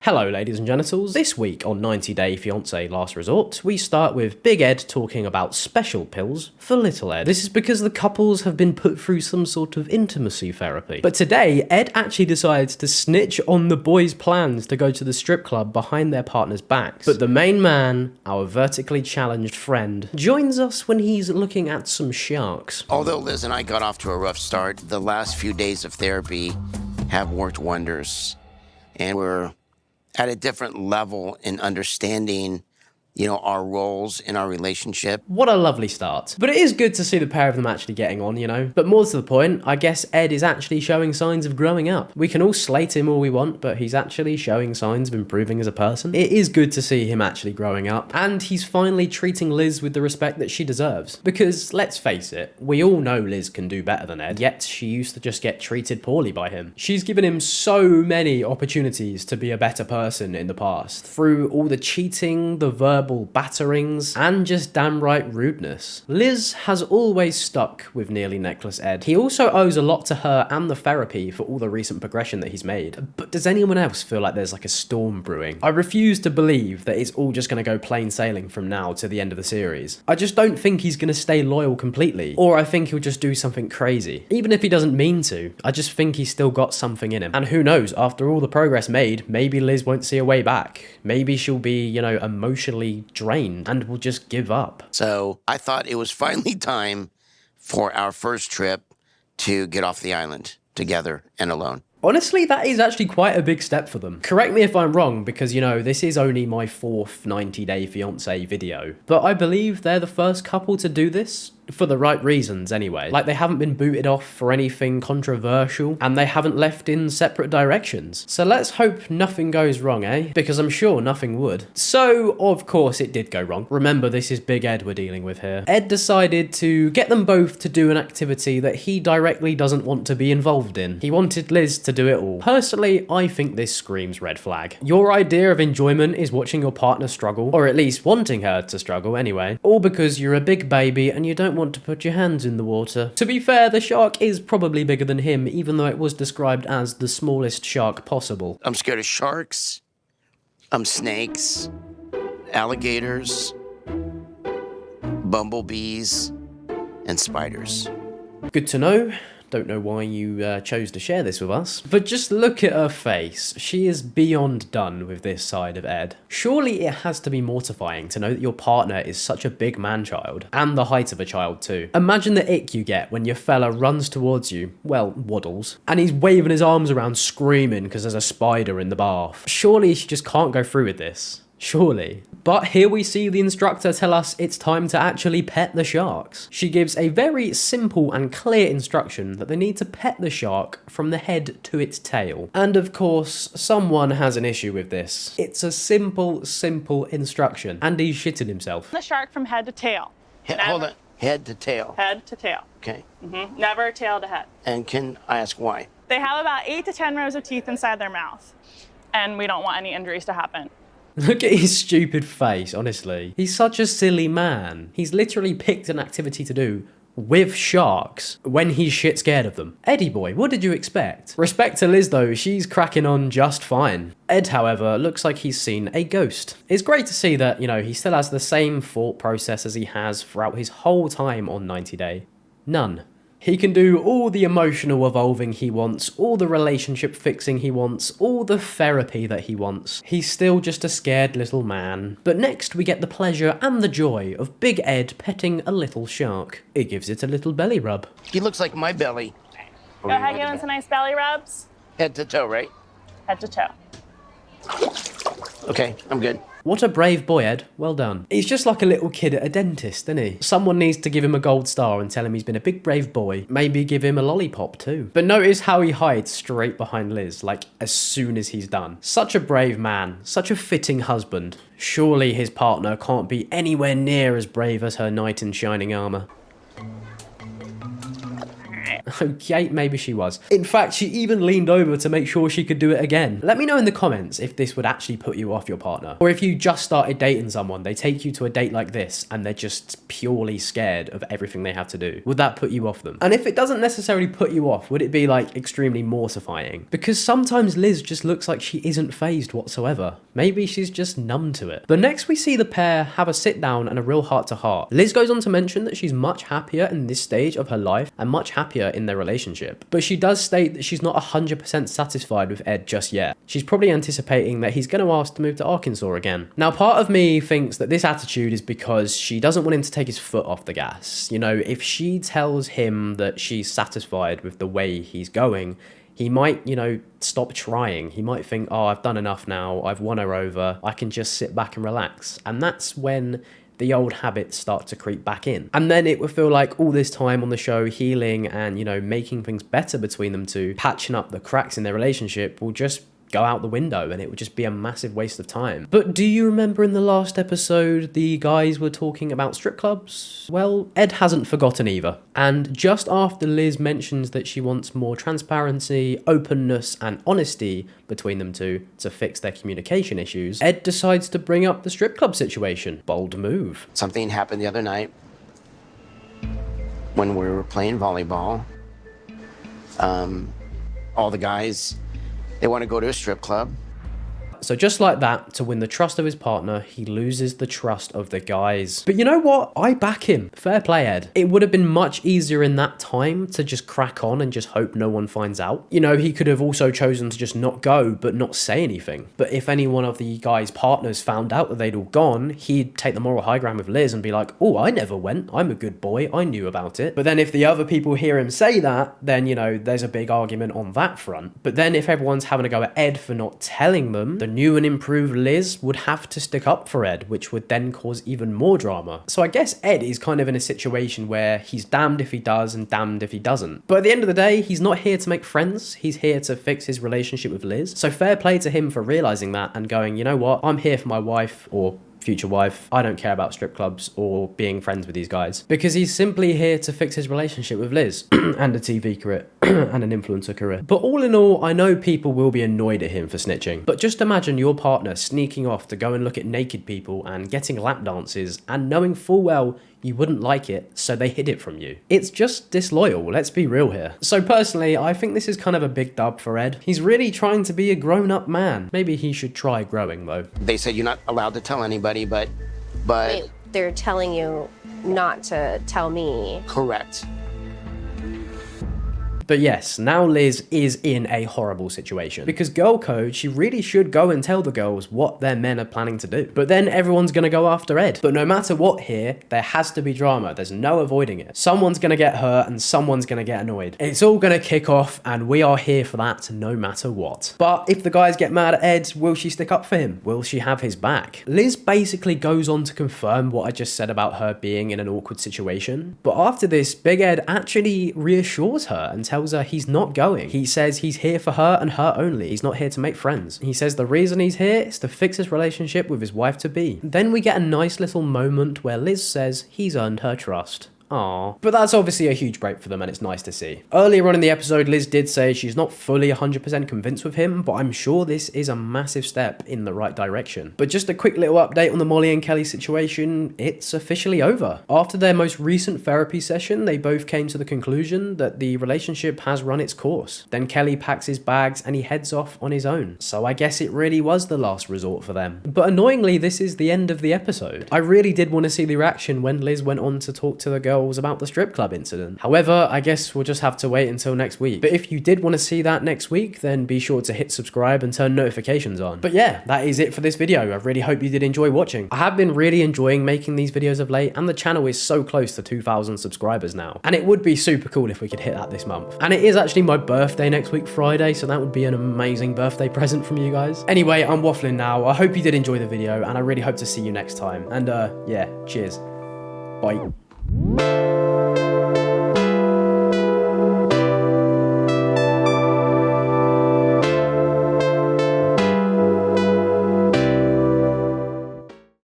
Hello ladies and genitals. This week on 90 Day Fiancé Last Resort, we start with Big Ed talking about special pills for Little Ed. This is because the couples have been put through some sort of intimacy therapy. But today, Ed actually decides to snitch on the boys' plans to go to the strip club behind their partners' backs. But the main man, our vertically challenged friend, joins us when he's looking at some sharks. Although Liz and I got off to a rough start, the last few days of therapy have worked wonders. And we're at a different level in understanding, our roles in our relationship. What a lovely start. But it is good to see the pair of them actually getting on, But more to the point, I guess Ed is actually showing signs of growing up. We can all slate him all we want, but he's actually showing signs of improving as a person. It is good to see him actually growing up, and he's finally treating Liz with the respect that she deserves. Because, let's face it, we all know Liz can do better than Ed, yet she used to just get treated poorly by him. She's given him so many opportunities to be a better person in the past, through all the cheating, the verbal batterings, and just downright rudeness. Liz has always stuck with Nearly Necklace Ed. He also owes a lot to her and the therapy for all the recent progression that he's made. But does anyone else feel like there's like a storm brewing? I refuse to believe that it's all just going to go plain sailing from now to the end of the series. I just don't think he's going to stay loyal completely, or I think he'll just do something crazy. Even if he doesn't mean to, I just think he's still got something in him. And who knows, after all the progress made, maybe Liz won't see a way back. Maybe she'll be, emotionally drained and will just give up. So I thought it was finally time for our first trip to get off the island together and alone. Honestly, that is actually quite a big step for them. Correct me if I'm wrong, because, this is only my fourth 90 Day Fiancé video. But I believe they're the first couple to do this. For the right reasons, anyway. Like, they haven't been booted off for anything controversial, and they haven't left in separate directions. So let's hope nothing goes wrong, eh? Because I'm sure nothing would. So, of course, it did go wrong. Remember, this is Big Ed we're dealing with here. Ed decided to get them both to do an activity that he directly doesn't want to be involved in. He wanted Liz to do it all. Personally, I think this screams red flag. Your idea of enjoyment is watching your partner struggle, or at least wanting her to struggle anyway, all because you're a big baby and you don't want to put your hands in the water. To be fair, the shark is probably bigger than him, even though it was described as the smallest shark possible. I'm scared of sharks. I'm snakes, alligators, bumblebees, and spiders. Good to know. Don't know why you chose to share this with us. But just look at her face. She is beyond done with this side of Ed. Surely it has to be mortifying to know that your partner is such a big man-child, and the height of a child too. Imagine the ick you get when your fella runs towards you, well, waddles, and he's waving his arms around screaming because there's a spider in the bath. Surely she just can't go through with this. Surely. But here we see the instructor tell us it's time to actually pet the sharks. She gives a very simple and clear instruction that they need to pet the shark from the head to its tail. And of course, someone has an issue with this. It's a simple instruction, and he's shitting himself. The shark from head to tail. Hold on. Head to tail. Head to tail. Okay. Never tail to head. And can I ask why? They have about 8 to 10 rows of teeth inside their mouth, and we don't want any injuries to happen. Look at his stupid face, honestly. He's such a silly man. He's literally picked an activity to do with sharks when he's shit scared of them. Eddie boy, what did you expect? Respect to Liz though, she's cracking on just fine. Ed, however, looks like he's seen a ghost. It's great to see that, he still has the same thought process as he has throughout his whole time on 90 Day. None. He can do all the emotional evolving he wants, all the relationship fixing he wants, all the therapy that he wants. He's still just a scared little man. But next we get the pleasure and the joy of Big Ed petting a little shark. It gives it a little belly rub. He looks like my belly. Go ahead, give him some nice belly rubs. Head to toe, right? Head to toe. Okay, I'm good. What a brave boy, Ed. Well done. He's just like a little kid at a dentist, isn't he? Someone needs to give him a gold star and tell him he's been a big brave boy. Maybe give him a lollipop too. But notice how he hides straight behind Liz, like as soon as he's done. Such a brave man. Such a fitting husband. Surely his partner can't be anywhere near as brave as her knight in shining armor. Okay, maybe she was. In fact, she even leaned over to make sure she could do it again. Let me know in the comments if this would actually put you off your partner. Or if you just started dating someone, they take you to a date like this and they're just purely scared of everything they have to do. Would that put you off them? And if it doesn't necessarily put you off, would it be like extremely mortifying? Because sometimes Liz just looks like she isn't fazed whatsoever. Maybe she's just numb to it. But next we see the pair have a sit down and a real heart to heart. Liz goes on to mention that she's much happier in this stage of her life and much happier in their relationship. But she does state that she's not 100% satisfied with Ed just yet. She's probably anticipating that he's going to ask to move to Arkansas again. Now, part of me thinks that this attitude is because she doesn't want him to take his foot off the gas. You know, if she tells him that she's satisfied with the way he's going, he might, you know, stop trying. He might think, oh, I've done enough now. I've won her over. I can just sit back and relax. And that's when the old habits start to creep back in. And then it would feel like all this time on the show healing and, you know, making things better between them two, patching up the cracks in their relationship will just go out the window and it would just be a massive waste of time. But do you remember in the last episode the guys were talking about strip clubs? Well, Ed hasn't forgotten either. And just after Liz mentions that she wants more transparency, openness and honesty between them two to fix their communication issues, Ed decides to bring up the strip club situation. Bold move. Something happened the other night when we were playing volleyball. All the guys, they want to go to a strip club. So just like that, to win the trust of his partner, he loses the trust of the guys. But you know what? I back him. Fair play, Ed. It would have been much easier in that time to just crack on and just hope no one finds out. You know, he could have also chosen to just not go, but not say anything. But if any one of the guys' partners found out that they'd all gone, he'd take the moral high ground with Liz and be like, oh, I never went. I'm a good boy. I knew about it. But then if the other people hear him say that, then, you know, there's a big argument on that front. But then if everyone's having a go at Ed for not telling them, the new and improved Liz would have to stick up for Ed, which would then cause even more drama. So I guess Ed is kind of in a situation where he's damned if he does and damned if he doesn't. But at the end of the day, he's not here to make friends. He's here to fix his relationship with Liz. So fair play to him for realizing that and going, you know what, I'm here for my wife or future wife. I don't care about strip clubs or being friends with these guys, because he's simply here to fix his relationship with Liz and a TV career and an influencer career. But all in all, I know people will be annoyed at him for snitching, but just imagine your partner sneaking off to go and look at naked people and getting lap dances and knowing full well you wouldn't like it, so they hid it from you. It's just disloyal, let's be real here. So personally, I think this is kind of a big dub for Ed. He's really trying to be a grown-up man. Maybe he should try growing though. They said you're not allowed to tell anybody, but Wait, they're telling you not to tell me. Correct. But yes, now Liz is in a horrible situation. Because girl code, she really should go and tell the girls what their men are planning to do. But then everyone's gonna go after Ed. But no matter what here, there has to be drama. There's no avoiding it. Someone's gonna get hurt and someone's gonna get annoyed. It's all gonna kick off and we are here for that no matter what. But if the guys get mad at Ed, will she stick up for him? Will she have his back? Liz basically goes on to confirm what I just said about her being in an awkward situation. But after this, Big Ed actually reassures her and tells her he's not going. He says he's here for her and her only. He's not here to make friends. He says the reason he's here is to fix his relationship with his wife-to-be. Then we get a nice little moment where Liz says he's earned her trust. Aww. But that's obviously a huge break for them and it's nice to see. Earlier on in the episode, Liz did say she's not fully 100% convinced with him, but I'm sure this is a massive step in the right direction. But just a quick little update on the Molly and Kelly situation, it's officially over. After their most recent therapy session, they both came to the conclusion that the relationship has run its course. Then Kelly packs his bags and he heads off on his own. So I guess it really was the last resort for them. But annoyingly, this is the end of the episode. I really did want to see the reaction when Liz went on to talk to the girl about the strip club incident. However, I guess we'll just have to wait until next week. But if you did want to see that next week, then be sure to hit subscribe and turn notifications on. But yeah, that is it for this video. I really hope you did enjoy watching. I have been really enjoying making these videos of late, and the channel is so close to 2,000 subscribers now. And it would be super cool if we could hit that this month. And it is actually my birthday next week, Friday, so that would be an amazing birthday present from you guys. Anyway, I'm waffling now. I hope you did enjoy the video, and I really hope to see you next time. And yeah, cheers. Bye.